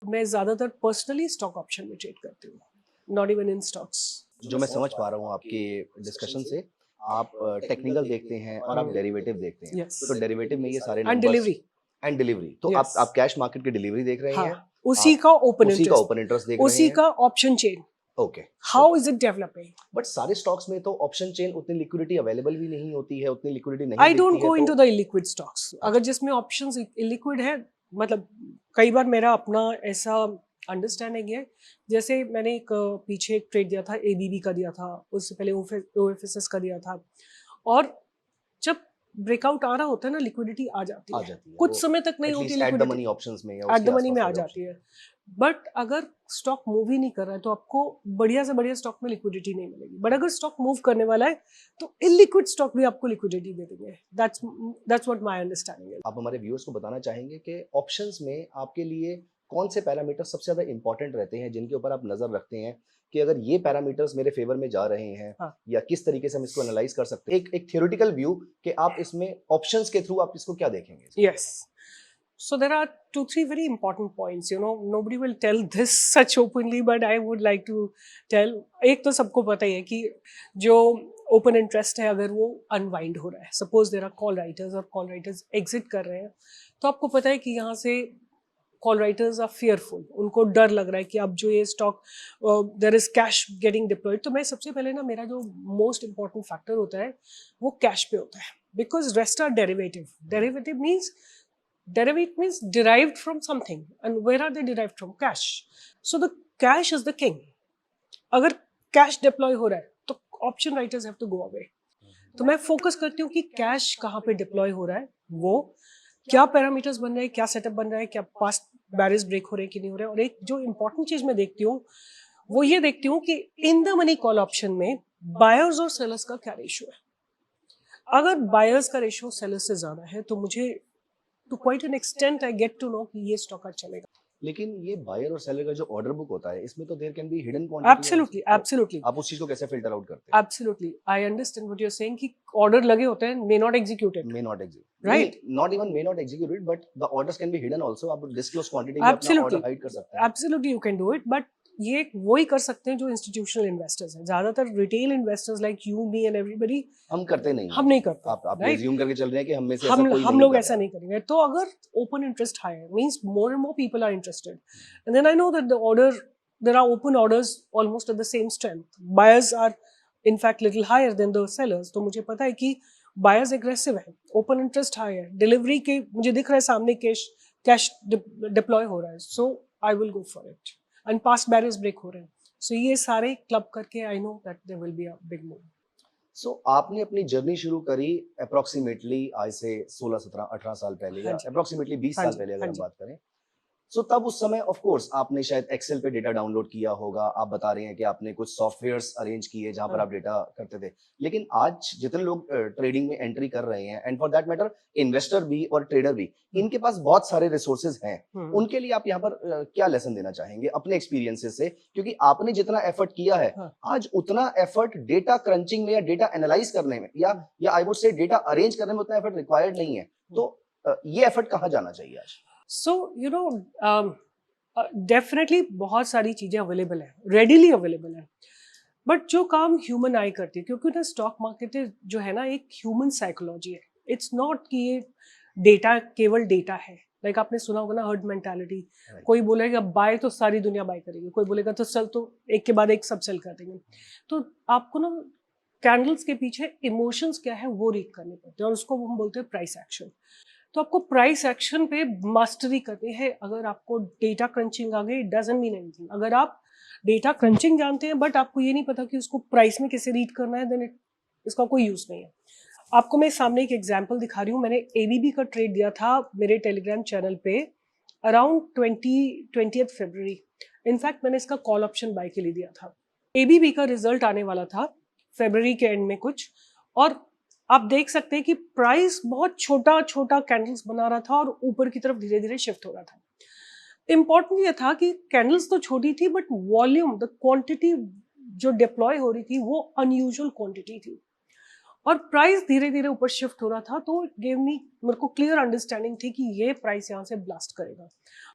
मैं ज्यादातर personally stock option में ट्रेड करती हूँ, नॉट इवन इन स्टॉक्स। जो मैं समझ पा रहा हूँ आपके डिस्कशन से, आप टेक्निकल देखते हैं और आप डेरिवेटिव देखते हैं। यस, तो डेरिवेटिव में ये सारे and numbers delivery. And delivery, तो यस, आप कैश मार्केट की डिलीवरी देख रहे हाँ, हैं, उसी आप का ओपन उसी का इंटरेस्ट, ओपन इंटरेस्ट देख रहे उसी हैं। का option chain, okay, how okay. Is it developing. But सारे स्टॉक्स में तो ऑप्शन चेन उतनी लिक्विडिटी अवेलेबल भी नहीं होती है, उतनी लिक्विडिटी नहीं आई डोंट दिखती है, गो तो इनटू द इलिक्विड स्टॉक्स। अगर अच्छा, जिसमें ऑप्शंस इलिक्विड है, मतलब कई बार मेरा अपना ऐसा अंडरस्टैंडिंग है, जैसे मैंने एक पीछे एक ट्रेड दिया था, एबीबी का दिया था, उससे पहले ओएफएसएस का दिया था, और जब ब्रेकआउट आ रहा होता है ना, लिक्विडिटी आ जाती आ है। जाती है वो कुछ समय तक नहीं होती at least at the liquidity, money options में या एट द उसके मनी आसपास में आ वाले जाती ऑप्शन है। में। बट अगर स्टॉक मूव ही नहीं कर रहा है तो आपको बढ़िया से बढ़िया स्टॉक में लिक्विडिटी नहीं मिलेगी। बट अगर स्टॉक मूव करने वाला है तो इलिक्विड स्टॉक भी आपको लिक्विडिटी दे देंगे। दैट्स व्हाट माय अंडरस्टैंडिंग है। आप हमारे व्यूअर्स को बताना चाहेंगे कि ऑप्शंस में आपके लिए कौन से पैरामीटर सबसे ज़्यादा इंपॉर्टेंट रहते हैं, जिनके ऊपर आप नज़र रखते हैं कि अगर ये पैरामीटर्स मेरे फेवर में जा रहे हैं, हाँ, या किस तरीके से हम इसको एनालाइज कर सकते हैं, एक एक थ्योरेटिकल व्यू कि आप इसमें ऑप्शंस के थ्रू आप इसको क्या देखेंगे इसमें? Yes. So there are 2-3 very important points. Nobody will tell this such openly, but I would like to tell. एक तो सबको पता ही है कि जो ओपन इंटरेस्ट है, अगर वो अनवाइंड हो रहा है, suppose there are call writers और कॉल राइटर्स एग्जिट कर रहे हैं, तो आपको पता है कि यहाँ से कॉल राइटर्स आर फियरफुल, उनको डर लग रहा है कि अब जो ये stock, there is cash getting deployed. तो मैं सबसे पहले ना, मेरा जो मोस्ट इंपॉर्टेंट फैक्टर होता है वो कैश पे होता है, because rest are derivative. Derivative means derivative means derived from something, and where are they derived from? Cash. So the cash is the king. अगर कैश डिप्लॉय हो रहा है तो option writers have to go away. तो मैं focus करती हूँ कि कैश कहाँ पे डिप्लॉय हो रहा है, वो क्या पैरामीटर्स बन रहे हैं, क्या सेटअप बन रहा है, क्या पास्ट बैरियर्स ब्रेक हो रहे हैं कि नहीं हो रहे हैं। और एक जो इंपॉर्टेंट चीज मैं देखती हूँ वो ये देखती हूँ कि in the money call option में बायर्स और सेलर्स का क्या रेशियो है। अगर बायर्स का रेशियो सेलर्स से ज्यादा है तो मुझे to quite an extent I get to know कि ये स्टॉक आज चलेगा। लेकिन ये बायर और सेलर का जो ऑर्डर बुक होता है, इसमें तो there can be hidden quantity also, absolutely, तो एब्सोल्युटली, आप उस चीज को कैसे फिल्टर आउट करते हैं? Absolutely, I understand what you are saying कि ऑर्डर लगे होते हैं, may not executed, may not execute, नहीं, right? Not even may not executed, but the orders can be hidden also. आप डिस्क्लोज क्वांटिटी में अपना एब्सोल्युटली, ऑर्डर हाइड कर सकते हैं। Absolutely you can do it, but ये वो ही कर सकते हैं जो इंस्टीट्यूशनल इन्वेस्टर्स हैं। ज्यादातर retail investors like you, me and everybody, हम करते नहीं हम हैं। नहीं करते, आप ये राइट? अज्यूम करके चल रहे हैं कि हम में से ऐसा हम कोई हम नहीं लोग कर ऐसा रहा है। नहीं करेंगे। तो अगर open interest high means more and more people are interested, and then I know that the order, there are open orders almost at the same strength, buyers are in fact little higher than the sellers. तो मुझे पता है कि buyers aggressive है, open interest high है, delivery के मुझे दिख रहा है सामने कैश कैश डिप्लॉय हो रहा है, so I will go for it, and past barriers break हो रहे हैं। सो ये सारे क्लब करके I know that there will be a big move. So आपने अपनी जर्नी शुरू करी अप्रोक्सीमेटली आज से 16, 17, 18 साल पहले, हाँ या जी, अप्रोक्सीमेटली 20 हाँ साल जी, पहले अगर हाँ हम जी। बात करें। सो तब उस समय ऑफ कोर्स आपने शायद एक्सेल पे डेटा डाउनलोड किया होगा। आप बता रहे हैं कि आपने कुछ सॉफ्टवेयर्स अरेंज किए जहां पर हाँ, आप डेटा करते थे। लेकिन आज जितने लोग ट्रेडिंग में एंट्री कर रहे हैं, and for that matter investor भी और ट्रेडर भी, इनके पास बहुत सारे रिसोर्सेज हैं। उनके लिए आप यहाँ पर क्या लेसन देना चाहेंगे अपने एक्सपीरियंसेस से? क्योंकि आपने जितना एफर्ट किया है, हाँ, आज उतना एफर्ट डेटा क्रंचिंग में या डेटा एनालाइज करने में, या I would say data arrange करने में उतना एफर्ट रिक्वायर्ड नहीं है। तो ये एफर्ट कहाँ जाना चाहिए आज? सो यू नो, डेफिनेटली बहुत सारी चीज़ें अवेलेबल है, रेडीली अवेलेबल है, बट जो काम ह्यूमन आई करती है, क्योंकि ना स्टॉक मार्केट जो है ना एक ह्यूमन साइकोलॉजी है। इट्स नॉट कि ये डेटा केवल डेटा है। लाइक आपने सुना होगा ना, हर्ड मेंटालिटी। Right. कोई बोलेगा बाय तो सारी दुनिया बाय करेगी, कोई बोलेगा तो सेल तो एक के बाद एक सब सेल कर देंगे। तो आपको ना कैंडल्स के पीछे इमोशंस क्या है वो रीड करने पड़ते हैं, और उसको हम बोलते हैं प्राइस एक्शन। तो आपको प्राइस एक्शन पे मास्टरी करनी है। अगर आपको डेटा क्रंचिंग आ गई, डजंट मीन एनीथिंग। अगर आप डेटा क्रंचिंग जानते हैं बट आपको ये नहीं पता कि उसको प्राइस में कैसे रीड करना है, देन इसका कोई यूज नहीं है। आपको मैं सामने एक एग्जांपल दिखा रही हूँ। मैंने एबीबी का ट्रेड दिया था मेरे टेलीग्राम चैनल पे अराउंड 20th फरवरी। इनफैक्ट मैंने इसका कॉल ऑप्शन बाय के लिए दिया था। एबीबी का रिजल्ट आने वाला था फरवरी के एंड में कुछ, और आप देख सकते हैं कि प्राइस बहुत छोटा छोटा कैंडल्स बना रहा था और ऊपर की तरफ धीरे धीरे शिफ्ट हो रहा था। इंपॉर्टेंट ये था कि कैंडल्स तो छोटी थी बट वॉल्यूम, द क्वांटिटी जो डिप्लॉय हो रही थी वो अनयूजुअल क्वांटिटी थी। और प्राइस धीरे धीरे ऊपर शिफ्ट हो रहा था, तो गेव मी, मेरे को क्लियर अंडरस्टैंडिंग थी कि ये प्राइस यहाँ से ब्लास्ट करेगा,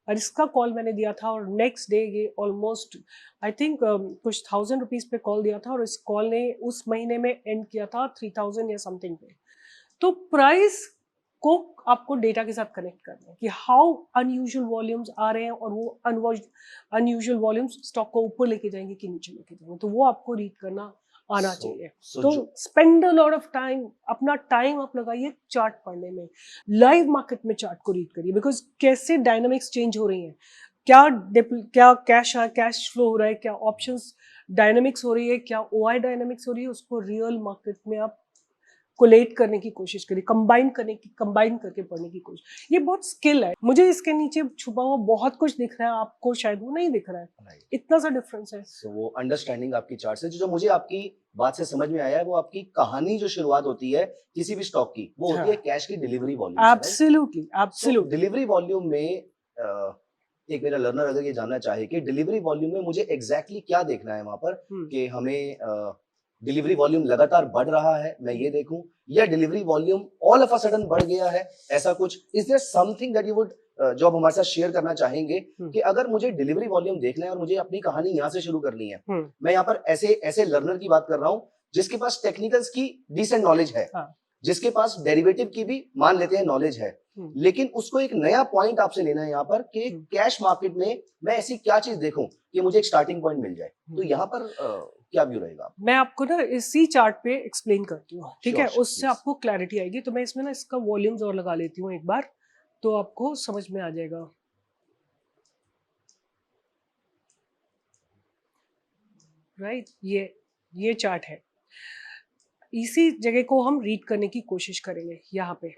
और इसका कॉल मैंने दिया था, और नेक्स्ट डे ये ऑलमोस्ट आई थिंक कुछ 1000 रुपीज पे कॉल दिया था, और इस कॉल ने उस महीने में एंड किया था 3000 या समथिंग पे। तो प्राइस को आपको डेटा के साथ कनेक्ट करना है कि हाउ अनयूजुअल वॉल्यूम्स आ रहे हैं, और वो अनयूजुअल वॉल्यूम्स स्टॉक को ऊपर लेके जाएंगे कि नीचे लेके जाएंगे, तो वो आपको रीड करना आना चाहिए। तो spend a lot of time, अपना टाइम आप लगाइए चार्ट पढ़ने में, लाइव मार्केट में चार्ट को रीड करिए, बिकॉज कैसे डायनामिक्स चेंज हो रही हैं, क्या कैश फ्लो हो रहा है, क्या ऑप्शंस डायनामिक्स हो रही है, क्या ओआई डायनामिक्स हो रही है, उसको रियल मार्केट में आप कोलेट करने की कोशिश करिए, कंबाइन करके पढ़ने की कोशिश। ये बहुत स्किल है, मुझे इसके नीचे छुपा हुआ बहुत कुछ दिख रहा है, आपको शायद वो नहीं दिख रहा है, इतना सा डिफरेंस है। So, वो अंडरस्टैंडिंग आपकी चार्ट से, जो मुझे आपकी बात से समझ में आया है, वो आपकी कहानी जो शुरुआत होती है किसी भी स्टॉक की, वो होती है कैश की delivery volume. Absolutely absolutely. Delivery volume में एक मेरा लर्नर अगर ये जानना चाहे कि डिलीवरी वॉल्यूम में मुझे एग्जैक्टली क्या देखना है वहां पर, कि हमें डिलीवरी वॉल्यूम लगातार बढ़ रहा है, मैं ये देखूं, या delivery volume all of a sudden बढ़ गया है, ऐसा कुछ। Is there something that you would जो आप हमारे साथ शेयर करना चाहेंगे कि अगर मुझे डिलीवरी वॉल्यूम देखना है और मुझे अपनी कहानी यहाँ से शुरू करनी है, मैं यहाँ पर ऐसे ऐसे लर्नर की बात कर रहा हूँ जिसके पास टेक्निकल्स की डिसेंट नॉलेज है, जिसके पास डेरिवेटिव की भी मान लेते हैं नॉलेज है, लेकिन उसको एक नया पॉइंट आपसे लेना है यहाँ पर कि कैश मार्केट में मैं ऐसी क्या चीज देखूं कि मुझे एक स्टार्टिंग पॉइंट मिल जाए। तो यहाँ पर क्या व्यू रहेगा? मैं आपको ना इसी चार्ट पे एक्सप्लेन करती हूँ, ठीक है, उससे आपको क्लैरिटी आएगी। तो मैं इसमें ना इसका वॉल्यूम्स और लगा लेती हूँ एक बार, तो आपको समझ में आ जाएगा। राइट, ये चार्ट है, इसी जगह को हम रीड करने की कोशिश करेंगे यहाँ पे।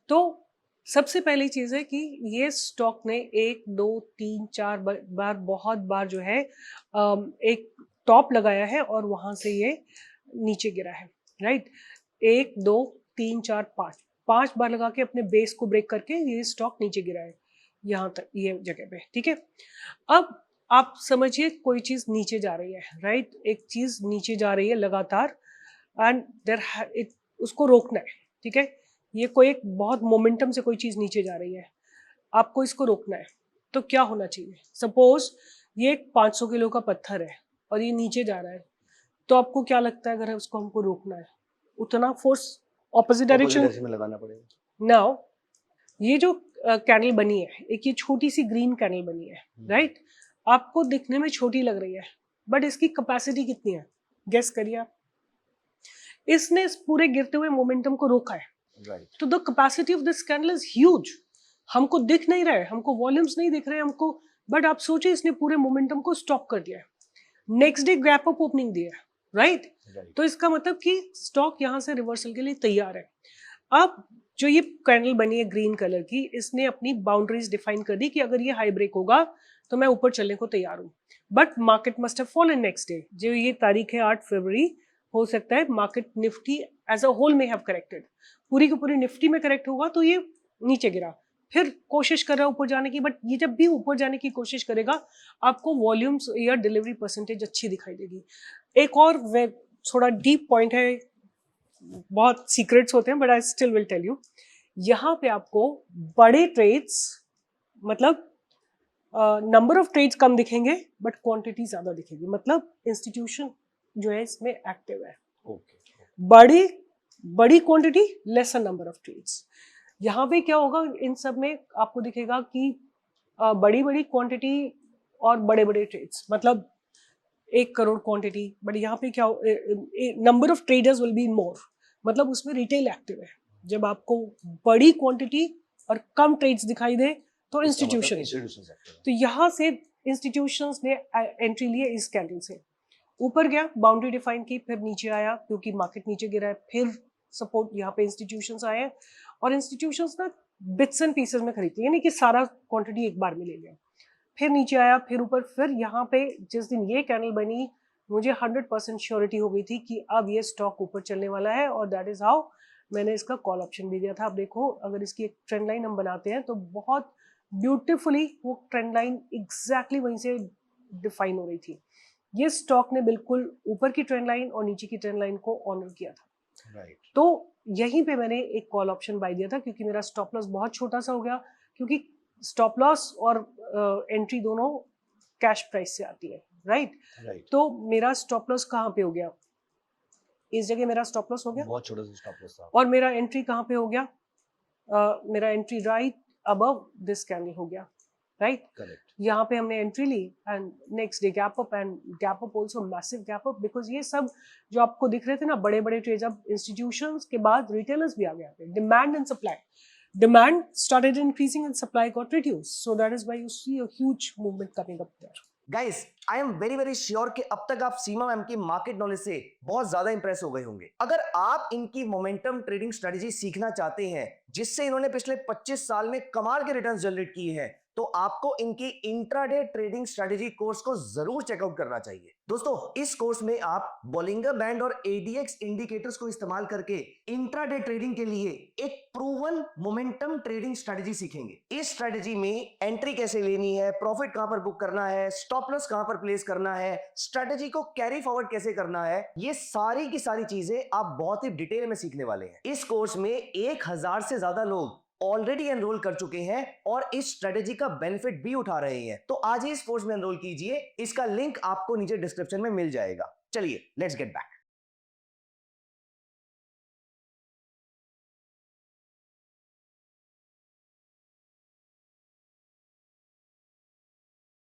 तो सबसे पहली चीज है कि ये स्टॉक ने 1 2 3 4 बार बहुत बार जो है एक टॉप लगाया है, और वहां से ये नीचे गिरा है। राइट, 1 2 3 4 5 बार लगा के अपने बेस को ब्रेक करके ये स्टॉक नीचे गिरा है, यहाँ तक ये जगह पे, ठीक है। अब आप समझिए कोई चीज नीचे जा रही है, राइट, एक चीज नीचे जा रही है लगातार, एंड उसको रोकना है, ठीक है। ये कोई एक बहुत मोमेंटम से कोई चीज नीचे जा रही है, आपको इसको रोकना है। तो क्या होना चाहिए, सपोज ये एक 500 किलो का पत्थर है और ये नीचे जा रहा है, तो आपको क्या लगता है अगर उसको हमको रोकना है, उतना फोर्स ऑपोजिट डायरेक्शन में लगाना पड़ेगा। नाउ ये जो कैंडल बनी है, एक ये छोटी सी ग्रीन कैंडल बनी है, राइट, आपको दिखने में छोटी लग रही है, बट इसकी कैपेसिटी कितनी है, गेस करिए आप। इसने इस पूरे गिरते हुए मोमेंटम को रोका है, तो the capacity of this candle is huge. हमको दिख नहीं रहा है, हमको वॉल्यूम्स नहीं दिख रहे हैं हमको, बट आप सोचिए इसने पूरे मोमेंटम को स्टॉप कर दिया है, next day gap up opening दिया है, राइट। तो इसका मतलब कि स्टॉक यहाँ से रिवर्सल के लिए तैयार है। अब जो ये कैंडल बनी है ग्रीन कलर की, इसने अपनी बाउंड्रीज डिफाइन कर दी कि अगर ये हाई ब्रेक होगा तो मैं ऊपर चलने को तैयार हूँ, but market must have fallen next day. जो ये तारीख है 8 फरवरी, हो सकता है market Nifty as a whole में हैव करेक्टेड, पूरी की पूरी निफ्टी में करेक्ट होगा, तो ये नीचे गिरा, फिर कोशिश कर रहा है ऊपर जाने की, बट ये जब भी ऊपर जाने की कोशिश करेगा आपको वॉल्यूम्स या डिलीवरी परसेंटेज अच्छी दिखाई देगी। एक और थोड़ा डीप पॉइंट है, बहुत सीक्रेट्स होते हैं, but I still will tell you. यहाँ पे आपको बड़े ट्रेड्स, मतलब नंबर ऑफ ट्रेड्स कम दिखेंगे बट क्वांटिटी ज्यादा दिखेगी, मतलब इंस्टीट्यूशन जो है इसमें एक्टिव है। बड़ी बड़ी quantity, lesser number of trades. यहाँ पे क्या होगा, इन सब में आपको दिखेगा कि बड़ी बड़ी क्वांटिटी और बड़े बड़े ट्रेड्स, मतलब 1 करोड़ क्वांटिटी, बट यहाँ पे क्या, number of traders will be more, मतलब उसमें रिटेल एक्टिव है। जब आपको बड़ी क्वांटिटी और कम ट्रेड्स दिखाई दे तो इंस्टीट्यूशन, तो यहाँ से इंस्टीट्यूशंस ने एंट्री ली है इस कैंडल से, ऊपर गया, बाउंड्री डिफाइन की, फिर नीचे आया क्योंकि मार्केट नीचे गिरा है, फिर सपोर्ट यहाँ पे इंस्टीट्यूशंस आए हैं, और इंस्टीट्यूशंस ना बिट्स एंड पीसेस में खरीदती है, यानी कि सारा क्वांटिटी एक बार में ले लिया, फिर नीचे आया, फिर ऊपर, फिर यहाँ पे जिस दिन ये कैंडल बनी मुझे 100% श्योरिटी हो गई थी कि अब ये स्टॉक ऊपर चलने वाला है, और दैट इज हाउ मैंने इसका कॉल ऑप्शन भी दिया था। अब देखो, अगर इसकी एक ट्रेंड लाइन हम बनाते हैं तो बहुत ब्यूटिफुली वो ट्रेंड लाइन एग्जैक्टली वहीं से डिफाइन हो रही थी। ये स्टॉक ने बिल्कुल ऊपर की ट्रेंड लाइन और नीचे की ट्रेंड लाइन को ऑनर किया था। राइट, तो यहीं पे मैंने एक कॉल ऑप्शन बाय दिया था, क्योंकि मेरा स्टॉप लॉस बहुत छोटा सा हो गया, क्योंकि स्टॉप लॉस और एंट्री दोनों कैश प्राइस से आती है, राइट? राइट, तो मेरा स्टॉप लॉस कहाँ पे हो गया? इस जगह मेरा स्टॉप लॉस हो गया, बहुत छोटा सा स्टॉप लॉस था। और मेरा एंट्री कहाँ पे हो गया? मेरा entry right above this candle हो गया, राइट? करेक्ट, यहाँ पे हमने एंट्री ली and next day gap up, and gap up also massive gap up, because ये सब जो आपको दिख रहे थे ना बड़े बड़े ट्रेड्स, अब इंस्टीट्यूशंस के बाद रिटेलर्स भी आ गए थे। Demand and supply, demand started increasing and supply got reduced, so that is why you see a huge movement coming up there. Guys I am very very sure कि अब तक आप सीमा मैम की मार्केट नॉलेज से बहुत ज्यादा Impress हो गए होंगे। अगर आप इनकी मोमेंटम ट्रेडिंग स्ट्रेटजी सीखना चाहते हैं, जिससे इन्होंने पिछले 25 साल में कमाल के रिटर्न्स जनरेट किए हैं, तो आपको इनकी इंट्राडे ट्रेडिंग स्ट्रेटजी कोर्स को जरूर चेकआउट करना चाहिए। दोस्तों, इस कोर्स में आप बोलिंगर बैंड और एडीएक्स इंडिकेटर्स को इस्तेमाल करके इंट्राडे ट्रेडिंग के लिए एक प्रूवन मोमेंटम ट्रेडिंग स्ट्रेटजी सीखेंगे। इस स्ट्रेटजी में एंट्री कैसे लेनी है, प्रॉफिट कहां पर बुक करना है, स्टॉप लॉस कहां पर प्लेस करना है, स्ट्रेटजी को कैरी फॉरवर्ड कैसे करना है, ये सारी की सारी चीजें आप बहुत ही डिटेल में सीखने वाले हैं। इस कोर्स में 1000 से ज्यादा लोग ऑलरेडी एनरोल कर चुके हैं और इस स्ट्रेटजी का बेनिफिट भी उठा रहे हैं। तो आज ही इस कोर्स में एनरोल कीजिए, इसका लिंक आपको नीचे डिस्क्रिप्शन में मिल जाएगा। चलिए लेट्स गेट बैक।